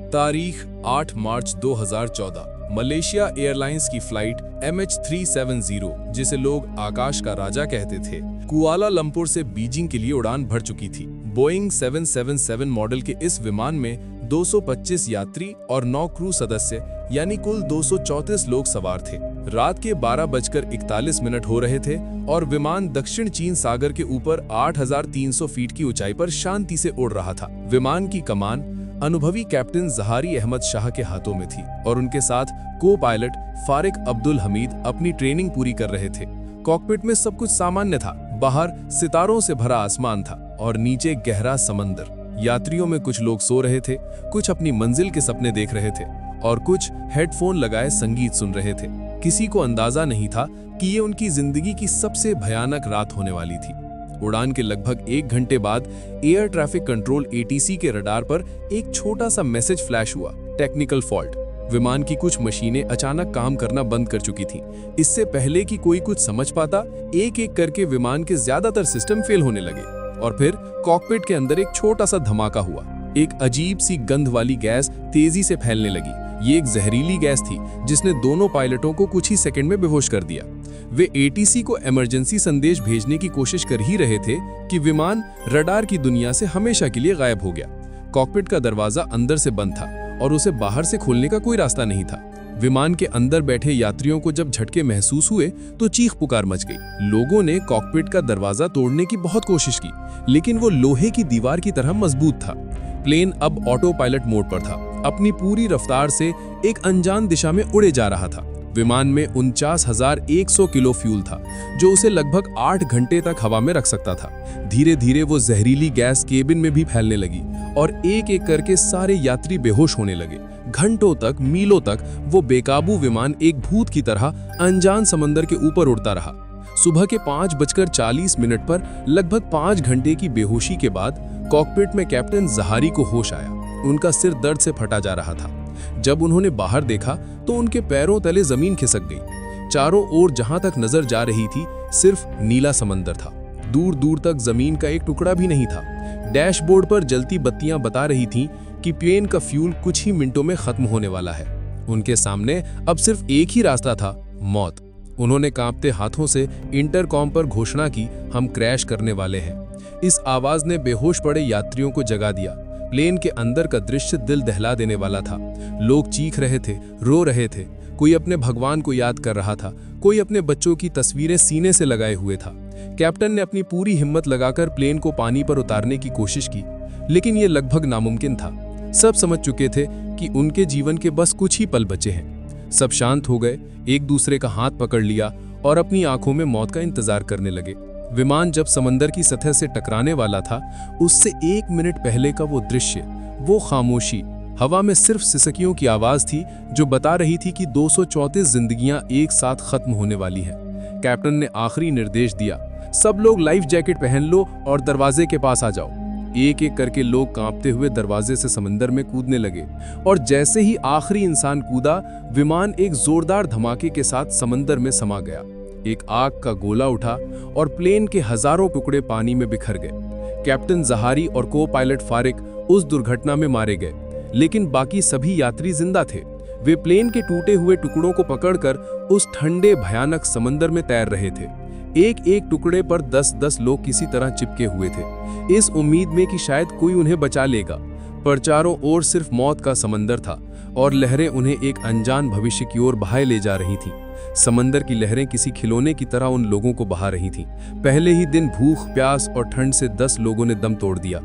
तारीख 8 मार्च 2014। Malaysia airlines की flight MH370, जिसे लोग आकाश का राजा कहते थे, कुआलालंपुर से बीजिंग के लिए उड़ान भर चुकी थी। बोइंग 777 मॉडल के इस विमान में 225 यात्री और 9 क्रू सदस्य यानी कुल 234 लोग सवार थे। रात के 12:41 हो रहे थे और विमान दक्षिण चीन सागर के ऊपर 8,300 फीट की ऊंचाई पर शांति से उड़ रहा था। विमान की कमान अनुभवी कैप्टन जहारी अहमद शाह के हाथों में थी और उनके साथ को पायलट फारिक अब्दुल हमीद अपनी ट्रेनिंग पूरी कर रहे थे। कॉकपिट में सब कुछ सामान्य था। बाहर सितारों से भरा आसमान था और नीचे गहरा समंदर। यात्रियों में कुछ लोग सो रहे थे, कुछ अपनी मंजिल के सपने देख रहे थे और कुछ हेडफोन लगाए संगीत सुन रहे थे। किसी को अंदाजा नहीं था कि ये उनकी जिंदगी की सबसे भयानक रात होने वाली थी। उड़ान के लगभग 1 घंटे बाद एयर ट्रैफिक कंट्रोल ATC के रडार पर एक छोटा सा मैसेज फ्लैश हुआ, टेक्निकल फॉल्ट। विमान की कुछ मशीनें अचानक काम करना बंद कर चुकी थीं। इससे पहले कि कोई कुछ समझ पाता, एक एक करके विमान के ज्यादातर सिस्टम फेल होने लगे और फिर कॉकपिट के अंदर एक छोटा सा धमाका हुआ। एक अजीब सी गंध वाली गैस तेजी से फैलने लगी। ये एक जहरीली गैस थी जिसने दोनों पायलटों को कुछ ही सेकंड में बेहोश कर दिया। वे ATC को इमरजेंसी संदेश भेजने की कोशिश कर ही रहे थे कि विमान रडार की दुनिया से हमेशा के लिए गायब हो गया। कॉकपिट का दरवाजा अंदर से बंद था और उसे बाहर से खोलने का कोई रास्ता नहीं था। विमान के अंदर बैठे यात्रियों को जब झटके महसूस हुए तो चीख पुकार मच गई। लोगों ने कॉकपिट का दरवाजा तोड़ने की बहुत कोशिश की, लेकिन वो लोहे की दीवार की तरह मजबूत था। प्लेन अब ऑटो पायलट मोड पर था, अपनी पूरी रफ्तार से एक अनजान दिशा में उड़े जा रहा था। विमान में 49,100 किलो फ्यूल था, जो उसे लगभग 8 घंटे तक हवा में रख सकता था। धीरे धीरे वो जहरीली गैस केबिन में भी फैलने लगी और एक एक करके सारे यात्री बेहोश होने लगे। घंटों तक, मीलों तक वो बेकाबू विमान एक भूत की तरह अनजान समंदर के ऊपर उड़ता रहा। सुबह के 5:40 पर लगभग 5 घंटे की बेहोशी के बाद कॉकपिट में कैप्टन जहारी को होश आया। उनका सिर दर्द से फटा जा रहा था। जब उन्होंने बाहर देखा तो उनके पैरों तले जमीन खिसक गई। चारों ओर जहां तक नजर जा रही थी सिर्फ नीला समंदर था। दूर दूर तक जमीन का एक टुकड़ा भी नहीं था। डैशबोर्ड पर जलती बत्तियां बता रही थीं कि प्लेन का फ्यूल कुछ ही मिनटों में खत्म होने वाला है। उनके सामने अब सिर्फ एक ही रास्ता था, मौत। उन्होंने कांपते हाथों से इंटरकॉम पर घोषणा की, हम क्रैश करने वाले हैं। इस आवाज ने बेहोश पड़े यात्रियों को जगा दिया। प्लेन के अंदर का दृश्य दिल दहला देने वाला था। लोग चीख रहे थे, रो रहे थे। कोई अपने भगवान को याद कर रहा था, कोई अपने बच्चों की तस्वीरें सीने से लगाए हुए था। कैप्टन ने अपनी पूरी हिम्मत लगाकर प्लेन को पानी पर उतारने की कोशिश की, लेकिन यह लगभग नामुमकिन था। सब समझ चुके थे कि उनके जीवन के बस कुछ ही पल बचे हैं। सब शांत हो गए, एक दूसरे का हाथ पकड़ लिया और अपनी आंखों में मौत का इंतजार करने लगे। विमान जब समंदर की सतह से टकराने वाला था, उससे 1 मिनट पहले का वो दृश्य, वो खामोशी, हवा में सिर्फ सिसकियों की आवाज थी जो बता रही थी कि 234 जिंदगियां एक साथ खत्म होने वाली हैं। कैप्टन ने आखिरी निर्देश दिया, सब लोग लाइफ जैकेट पहन लो और दरवाजे के पास आ जाओ। एक एक करके लोग कांपते हुए दरवाजे से समंदर में कूदने लगे और जैसे ही आखिरी इंसान कूदा, विमान एक जोरदार धमाके के साथ समंदर में समा गया। एक आग का गोला उठा और प्लेन के हजारों टुकड़े पानी में बिखर गए। कैप्टन जहारी और को पायलट फारिक उस दुर्घटना में मारे गए, लेकिन बाकी सभी यात्री जिंदा थे। वे प्लेन के टूटे हुए टुकड़ों को पकड़कर उस ठंडे भयानक समंदर में तैर रहे थे। एक एक टुकड़े पर 10-10 लोग किसी तरह चिपके हुए थे, इस उम्मीद में कि शायद कोई उन्हें बचा लेगा। पर चारों ओर सिर्फ मौत का समंदर था और लहरें उन्हें एक अनजान भविष्य की ओर बहाए ले जा रही थीं। समंदर की लहरें किसी खिलौने की तरह उन लोगों को बहा रही थीं। पहले ही दिन भूख, प्यास और ठंड से 10 लोगों ने दम तोड़ दिया।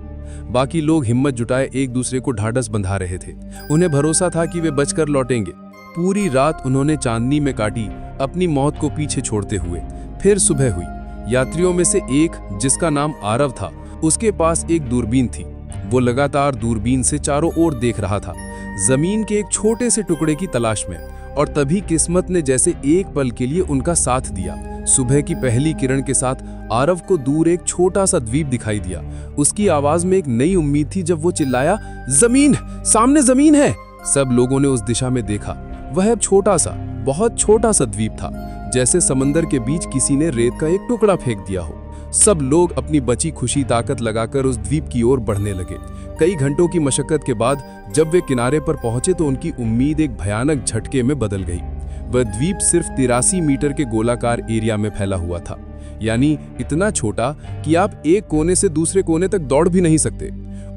बाकी लोग हिम्मत जुटाए एक दूसरे को ढाढ़स बंधा रहे थे। उन्हें भरोसा था कि वे बचकर लौटेंगे। पूरी रात उन्होंने चांदनी में काटी, अपनी मौत को पीछे छोड़ते हुए। फिर सुबह हुई। यात्रियों में से एक, जिसका नाम आरव था, उसके पास एक दूरबीन थी। वो लगातार दूरबीन से चारों ओर देख रहा था, जमीन के एक छोटे से टुकड़े की तलाश में। और तभी किस्मत ने जैसे एक पल के लिए उनका साथ दिया। सुबह की पहली किरण के साथ आरव को दूर एक छोटा सा द्वीप दिखाई दिया। उसकी आवाज में एक नई उम्मीद थी जब वो चिल्लाया, जमीन, सामने जमीन है। सब लोगों ने उस दिशा में देखा। वह छोटा सा, बहुत छोटा सा द्वीप था, जैसे समंदर के बीच किसी ने रेत का एक टुकड़ा फेंक दिया हो। सब लोग अपनी बची खुशी ताकत लगाकर उस द्वीप की ओर बढ़ने लगे। कई घंटों की मशक्कत के बाद जब वे किनारे पर पहुंचे तो उनकी उम्मीद एक भयानक झटके में बदल गई। वह द्वीप सिर्फ 83 मीटर के गोलाकार एरिया में फैला हुआ था, यानी इतना छोटा कि आप एक कोने से दूसरे कोने तक दौड़ भी नहीं सकते।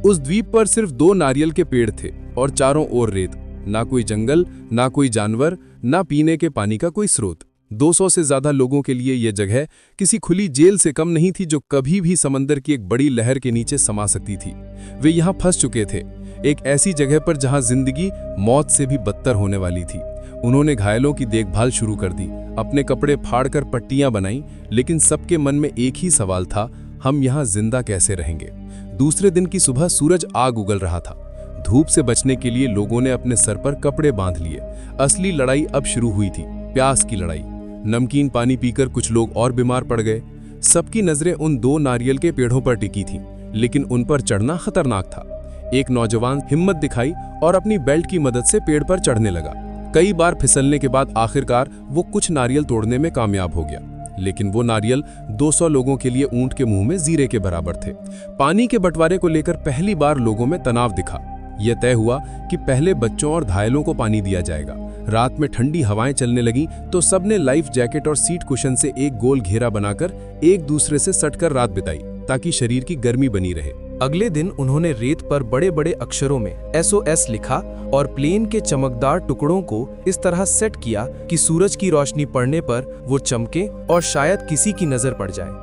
उस द्वीप पर सिर्फ 2 नारियल के पेड़ थे और चारों ओर रेत। ना कोई जंगल, ना कोई जानवर, ना पीने के पानी का कोई स्रोत। 200 से ज्यादा लोगों के लिए यह जगह किसी खुली जेल से कम नहीं थी जो कभी भी समंदर की एक बड़ी लहर के नीचे समा सकती थी। वे यहाँ फंस चुके थे, एक ऐसी जगह पर जहां जिंदगी मौत से भी बदतर होने वाली थी। उन्होंने घायलों की देखभाल शुरू कर दी, अपने कपड़े फाड़कर पट्टियां बनाई, लेकिन सबके मन में एक ही सवाल था, हम यहाँ जिंदा कैसे रहेंगे। दूसरे दिन की सुबह सूरज आग उगल रहा था। धूप से बचने के लिए लोगों ने अपने सर पर कपड़े बांध लिए। असली लड़ाई अब शुरू हुई थी, प्यास की लड़ाई। नमकीन पानी पीकर कुछ लोग और बीमार पड़ गए। सबकी नजरें उन 2 नारियल के पेड़ों पर टिकी थीं, लेकिन उन पर चढ़ना खतरनाक था। एक नौजवान हिम्मत दिखाई और अपनी बेल्ट की मदद से पेड़ पर चढ़ने लगा। कई बार फिसलने के बाद आखिरकार वो कुछ नारियल तोड़ने में कामयाब हो गया, लेकिन वो नारियल 200 लोगों के लिए ऊंट के मुंह में जीरे के बराबर थे। पानी के बंटवारे को लेकर पहली बार लोगों में तनाव दिखा। यह तय हुआ कि पहले बच्चों और घायलों को पानी दिया जाएगा। रात में ठंडी हवाएं चलने लगी तो सबने लाइफ जैकेट और सीट कुशन से एक गोल घेरा बनाकर एक दूसरे से सटकर रात बिताई, ताकि शरीर की गर्मी बनी रहे। अगले दिन उन्होंने रेत पर बड़े बड़े अक्षरों में SOS लिखा और प्लेन के चमकदार टुकड़ों को इस तरह सेट किया कि सूरज की रोशनी पड़ने पर वो चमके और शायद किसी की नजर पड़ जाए।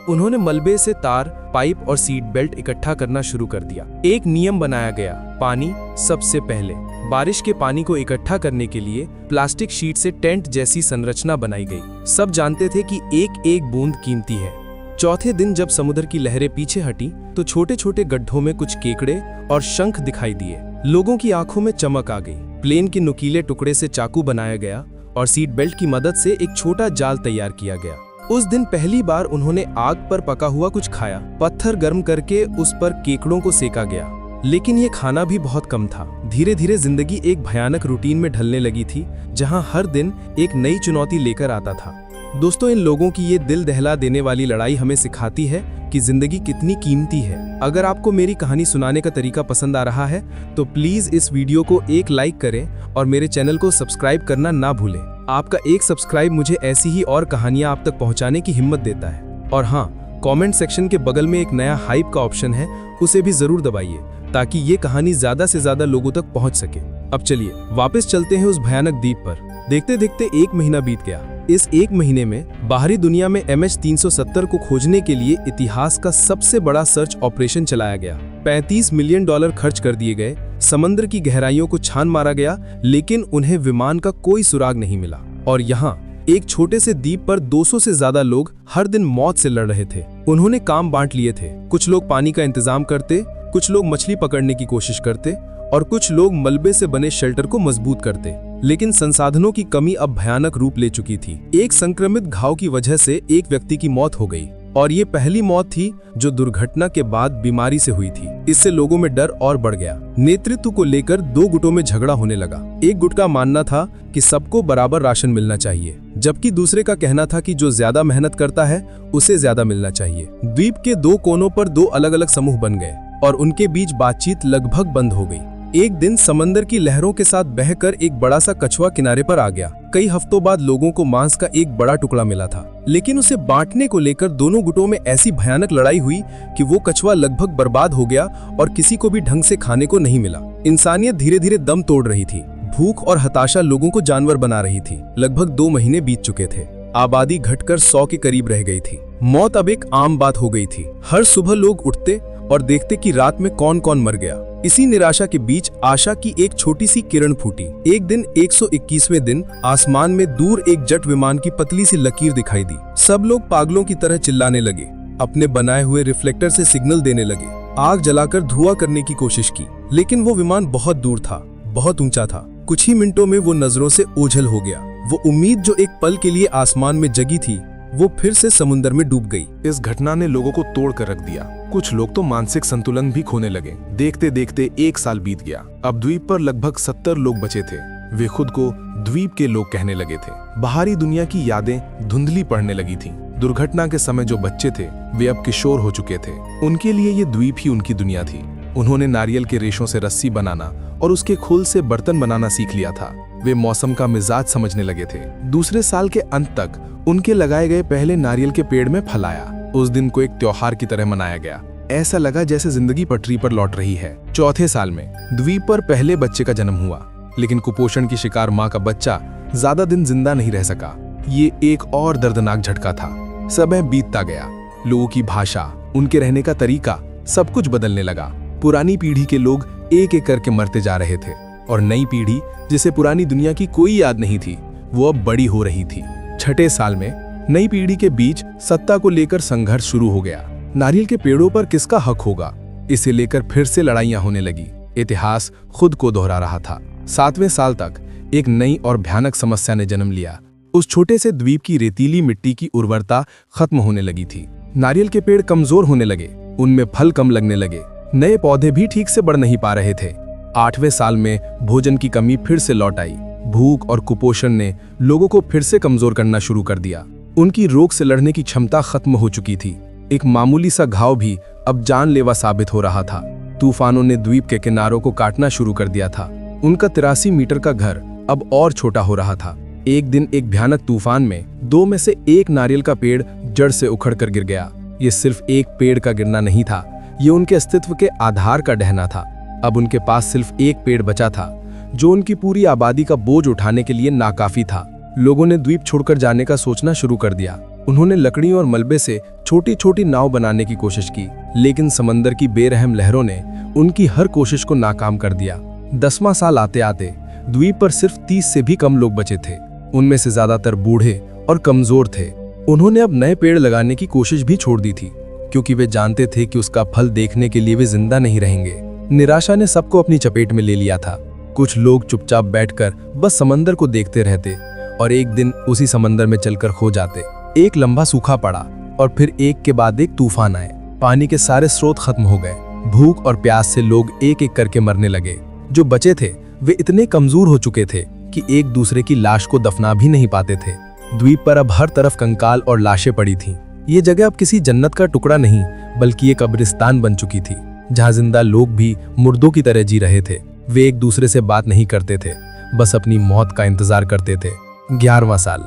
उन्होंने मलबे से तार, पाइप और सीट बेल्ट इकट्ठा करना शुरू कर दिया। एक नियम बनाया गया, पानी सबसे पहले। बारिश के पानी को इकट्ठा करने के लिए प्लास्टिक शीट से टेंट जैसी संरचना बनाई गई। सब जानते थे कि एक एक बूंद कीमती है। चौथे दिन जब समुद्र की लहरें पीछे हटी तो छोटे छोटे गड्ढों में कुछ केकड़े और शंख दिखाई दिए। लोगों की आंखों में चमक आ गई। प्लेन के नुकीले टुकड़े से चाकू बनाया गया और सीट बेल्ट की मदद से एक छोटा जाल तैयार किया गया। उस दिन पहली बार उन्होंने आग पर पका हुआ कुछ खाया। पत्थर गर्म करके उस पर केकड़ों को सेका गया, लेकिन ये खाना भी बहुत कम था। धीरे धीरे जिंदगी एक भयानक रूटीन में ढलने लगी थी, जहां हर दिन एक नई चुनौती लेकर आता था। दोस्तों, इन लोगों की ये दिल दहला देने वाली लड़ाई हमें सिखाती है कि जिंदगी कितनी कीमती है। अगर आपको मेरी कहानी सुनाने का तरीका पसंद आ रहा है तो प्लीज इस वीडियो को एक लाइक करें और मेरे चैनल को सब्सक्राइब करना ना भूलें। आपका एक सब्सक्राइब मुझे ऐसी ही और कहानियां आप तक पहुंचाने की हिम्मत देता है। और हाँ, कमेंट सेक्शन के बगल में एक नया हाइप का ऑप्शन है, उसे भी जरूर दबाइए ताकि ये कहानी ज्यादा से ज्यादा लोगों तक पहुंच सके। अब चलिए वापस चलते हैं उस भयानक द्वीप पर। देखते देखते 1 महीना बीत गया। इस 1 महीने में बाहरी दुनिया में MH370 को खोजने के लिए इतिहास का सबसे बड़ा सर्च ऑपरेशन चलाया गया। $35 मिलियन खर्च कर दिए गए। समंदर की गहराइयों को छान मारा गया, लेकिन उन्हें विमान का कोई सुराग नहीं मिला। और यहाँ एक छोटे से द्वीप पर 200 से ज्यादा लोग हर दिन मौत से लड़ रहे थे। उन्होंने काम बांट लिए थे। कुछ लोग पानी का इंतजाम करते, कुछ लोग मछली पकड़ने की कोशिश करते और कुछ लोग मलबे से बने शेल्टर को मजबूत करते। लेकिन संसाधनों की कमी अब भयानक रूप ले चुकी थी। एक संक्रमित घाव की वजह से एक व्यक्ति की मौत हो गई और ये पहली मौत थी जो दुर्घटना के बाद बीमारी से हुई थी। इससे लोगों में डर और बढ़ गया। नेतृत्व को लेकर 2 गुटों में झगड़ा होने लगा। एक गुट का मानना था कि सबको बराबर राशन मिलना चाहिए, जबकि दूसरे का कहना था कि जो ज्यादा मेहनत करता है उसे ज्यादा मिलना चाहिए। द्वीप के 2 कोनों पर 2 अलग अलग समूह बन गए और उनके बीच बातचीत लगभग बंद हो गई। एक दिन समंदर की लहरों के साथ बहकर एक बड़ा सा कछुआ किनारे पर आ गया। कई हफ्तों बाद लोगों को मांस का एक बड़ा टुकड़ा मिला था, लेकिन उसे बांटने को लेकर दोनों गुटों में ऐसी भयानक लड़ाई हुई कि वो कछुआ लगभग बर्बाद हो गया और किसी को भी ढंग से खाने को नहीं मिला। इंसानियत धीरे धीरे दम तोड़ रही थी। भूख और हताशा लोगों को जानवर बना रही थी। लगभग 2 महीने बीत चुके थे। आबादी घटकर 100 के करीब रह गई थी। मौत अब एक आम बात हो गई थी। हर सुबह लोग उठते और देखते कि रात में कौन कौन मर गया। इसी निराशा के बीच आशा की एक छोटी सी किरण फूटी। एक दिन 121वें दिन आसमान में दूर एक जेट विमान की पतली सी लकीर दिखाई दी। सब लोग पागलों की तरह चिल्लाने लगे, अपने बनाए हुए रिफ्लेक्टर से सिग्नल देने लगे। आग जलाकर धुआं करने की कोशिश की, लेकिन वो विमान बहुत दूर था, बहुत ऊंचा था। कुछ ही मिनटों में वो नजरों से ओझल हो गया। वो उम्मीद जो एक पल के लिए आसमान में जगी थी, वो फिर से समुद्र में डूब गई। इस घटना ने लोगों को तोड़ कर रख दिया। कुछ लोग तो मानसिक संतुलन भी खोने लगे। देखते देखते 1 साल बीत गया। अब द्वीप पर लगभग 70 लोग बचे थे। वे खुद को द्वीप के लोग कहने लगे थे। बाहरी दुनिया की यादें धुंधली पड़ने लगी थीं। दुर्घटना के समय जो बच्चे थे वे अब किशोर हो चुके थे। उनके लिए ये द्वीप ही उनकी दुनिया थी। उन्होंने नारियल के रेशों से रस्सी बनाना और उसके खोल से बर्तन बनाना सीख लिया था। वे मौसम का मिजाज समझने लगे थे। दूसरे साल के अंत तक उनके लगाए गए पहले नारियल के पेड़ में फल आया। उस दिन को एक त्योहार की तरह मनाया गया। ऐसा लगा जैसे जिंदगी पटरी पर लौट रही है। चौथे साल में द्वीप पर पहले बच्चे का जन्म हुआ, लेकिन कुपोषण की शिकार मां का बच्चा ज्यादा दिन जिंदा नहीं रह सका। ये एक और दर्दनाक झटका था। समय बीतता गया। लोगों की भाषा, उनके रहने का तरीका, सब कुछ बदलने लगा। पुरानी पीढ़ी के लोग एक एक करके मरते जा रहे थे और नई पीढ़ी जिसे पुरानी दुनिया की कोई याद नहीं थी, वो अब बड़ी हो रही थी। छठे साल में नई पीढ़ी के बीच सत्ता को लेकर संघर्ष शुरू हो गया। नारियल के पेड़ों पर किसका हक होगा, इसे लेकर फिर से लड़ाइयां होने लगी। इतिहास खुद को दोहरा रहा था। 7वें साल तक एक नई और भयानक समस्या ने जन्म लिया। उस छोटे से द्वीप की रेतीली मिट्टी की उर्वरता खत्म होने लगी थी। नारियल के पेड़ कमजोर होने लगे, उनमें फल कम लगने लगे, नए पौधे भी ठीक से बढ़ नहीं पा रहे थे। 8वें साल में भोजन की कमी फिर से लौट आई। भूख और कुपोषण ने लोगों को फिर से कमजोर करना शुरू कर दिया। उनकी रोग से लड़ने की क्षमता खत्म हो चुकी थी। एक मामूली सा घाव भी अब जानलेवा साबित हो रहा था। तूफानों ने द्वीप के किनारों को काटना शुरू कर दिया था। उनका 83 मीटर का घर अब और छोटा हो रहा था। एक दिन एक भयानक तूफान में 2 में से एक नारियल का पेड़ जड़ से उखड़कर गिर गया। ये सिर्फ एक पेड़ का गिरना नहीं था, ये उनके अस्तित्व के आधार का ढहना था। अब उनके पास सिर्फ एक पेड़ बचा था, जो उनकी पूरी आबादी का बोझ उठाने के लिए नाकाफी था। लोगों ने द्वीप छोड़कर जाने का सोचना शुरू कर दिया। उन्होंने लकड़ी और मलबे से छोटी छोटी नाव बनाने की कोशिश की, लेकिन समंदर की बेरहम लहरों ने उनकी हर कोशिश को नाकाम कर दिया। 10वां साल आते आते द्वीप पर सिर्फ 30 से भी कम लोग बचे थे। उनमें से ज्यादातर बूढ़े और कमजोर थे। उन्होंने अब नए पेड़ लगाने की कोशिश भी छोड़ दी थी, क्योंकि वे जानते थे कि उसका फल देखने के लिए वे जिंदा नहीं रहेंगे। निराशा ने सबको अपनी चपेट में ले लिया था। कुछ लोग चुपचाप बैठकर बस समंदर को देखते रहते और एक दिन उसी समंदर में चलकर खो जाते। एक लंबा सूखा पड़ा और फिर एक के बाद एक तूफान आए। पानी के सारे स्रोत खत्म हो गए। भूख और प्यास से लोग एक एक करके मरने लगे। जो बचे थे वे इतने कमजोर हो चुके थे कि एक दूसरे की लाश को दफना भी नहीं पाते थे। द्वीप पर अब हर तरफ कंकाल और लाशें पड़ी थीं। ये जगह अब किसी जन्नत का टुकड़ा नहीं, बल्कि एक कब्रिस्तान बन चुकी थी, जहां जिंदा लोग भी मुर्दों की तरह जी रहे थे। वे एक दूसरे से बात नहीं करते थे, बस अपनी मौत का इंतजार करते थे। 11वां साल।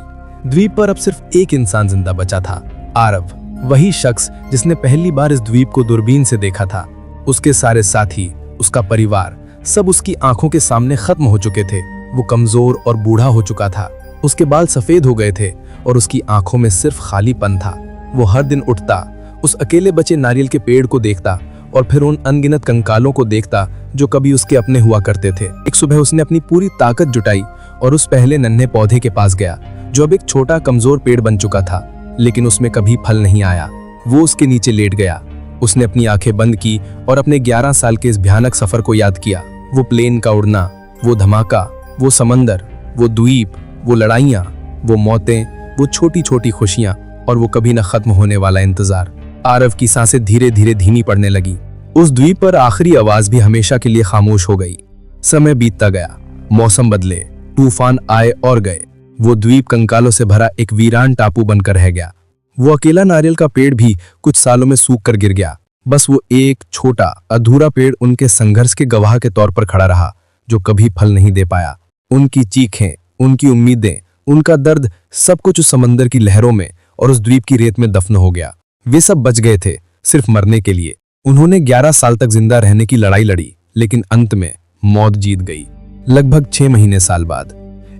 द्वीप पर अब सिर्फ एक इंसान जिंदा बचा था, आरव। वही शख्स जिसने पहली बार इस द्वीप को दूरबीन से देखा था। उसके सारे साथी, उसका परिवार, सब उसकी आंखों के सामने खत्म हो चुके थे। वो कमजोर और बूढ़ा हो चुका था। उसके बाल सफेद हो गए थे और उसकी आंखों में सिर्फ खालीपन था। वो हर दिन उठता, उस अकेले बचे नारियल के पेड़ को देखता और फिर उन अनगिनत कंकालों को देखता जो कभी उसके अपने हुआ करते थे। एक सुबह उसने अपनी पूरी ताकत जुटाई और उस पहले नन्हे पौधे के पास गया, जो अब एक छोटा कमजोर पेड़ बन चुका था, लेकिन उसमें कभी फल नहीं आया। वो उसके नीचे लेट गया। उसने अपनी आंखें बंद की और अपने 11 साल के इस भयानक सफर को याद किया। वो प्लेन का उड़ना, वो धमाका, वो समंदर, वो द्वीप, वो लड़ाइयाँ, वो मौतें, वो छोटी छोटी खुशियाँ और वो कभी न खत्म होने वाला इंतजार। आरव की सांसें धीरे धीरे धीमी पड़ने लगी। उस द्वीप पर आखिरी आवाज भी हमेशा के लिए खामोश हो गई। समय बीतता गया, मौसम बदले, तूफान आए और गए। वो द्वीप कंकालों से भरा एक वीरान टापू बनकर रह गया। वो अकेला नारियल का पेड़ भी कुछ सालों में सूख कर गिर गया। बस वो एक छोटा अधूरा पेड़ उनके संघर्ष के गवाह के तौर पर खड़ा रहा, जो कभी फल नहीं दे पाया। उनकी चीखें, उनकी उम्मीदें, उनका दर्द, सब कुछ उस समंदर की लहरों में और उस द्वीप की रेत में दफन हो गया। वे सब बच गए थे सिर्फ मरने के लिए। उन्होंने 11 साल तक जिंदा रहने की लड़ाई लड़ी, लेकिन अंत में मौत जीत गई। लगभग 6 महीने साल बाद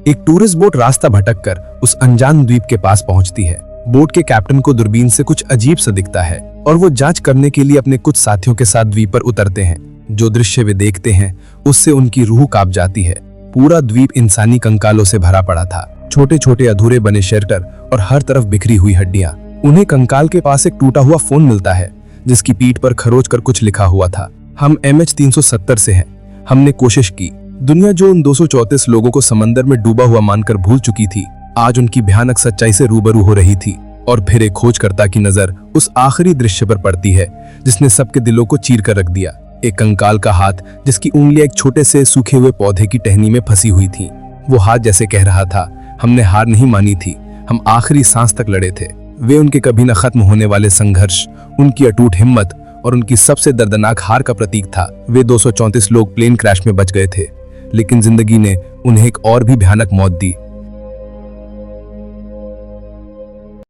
एक टूरिस्ट बोट रास्ता भटककर उस अनजान द्वीप के पास पहुंचती है। बोट के कैप्टन को दूरबीन से कुछ अजीब सा दिखता है और वो जांच करने के लिए अपने कुछ साथियों के साथ द्वीप पर उतरते हैं। जो दृश्य वे देखते हैं उससे उनकी रूह कांप जाती है। पूरा द्वीप इंसानी कंकालों से भरा पड़ा था। छोटे छोटे अधूरे बने शेल्टर और हर तरफ बिखरी हुई हड्डियां। उन्हें कंकाल के पास एक टूटा हुआ फोन मिलता है, जिसकी पीठ पर खरोच कर कुछ लिखा हुआ था। हम MH370 से हैं। हमने कोशिश की। दुनिया जो उन 234 लोगों को समंदर में डूबा हुआ मानकर भूल चुकी थी, आज उनकी भयानक सच्चाई से रूबरू हो रही थी। और फिर एक खोजकर्ता की नजर उस आखिरी दृश्य पर पड़ती है, जिसने सबके दिलों को चीर कर रख दिया। एक कंकाल का हाथ, जिसकी उंगलियां एक छोटे से सूखे हुए पौधे की टहनी में फंसी हुई थी। वो हाथ जैसे कह रहा था, हमने हार नहीं मानी थी, हम आखिरी सांस तक लड़े थे। वे उनके कभी न खत्म होने वाले संघर्ष, उनकी अटूट हिम्मत और उनकी सबसे दर्दनाक हार का प्रतीक था। वे 234 लोग प्लेन क्रैश में बच गए थे, लेकिन जिंदगी ने उन्हें एक और भी भयानक मौत दी।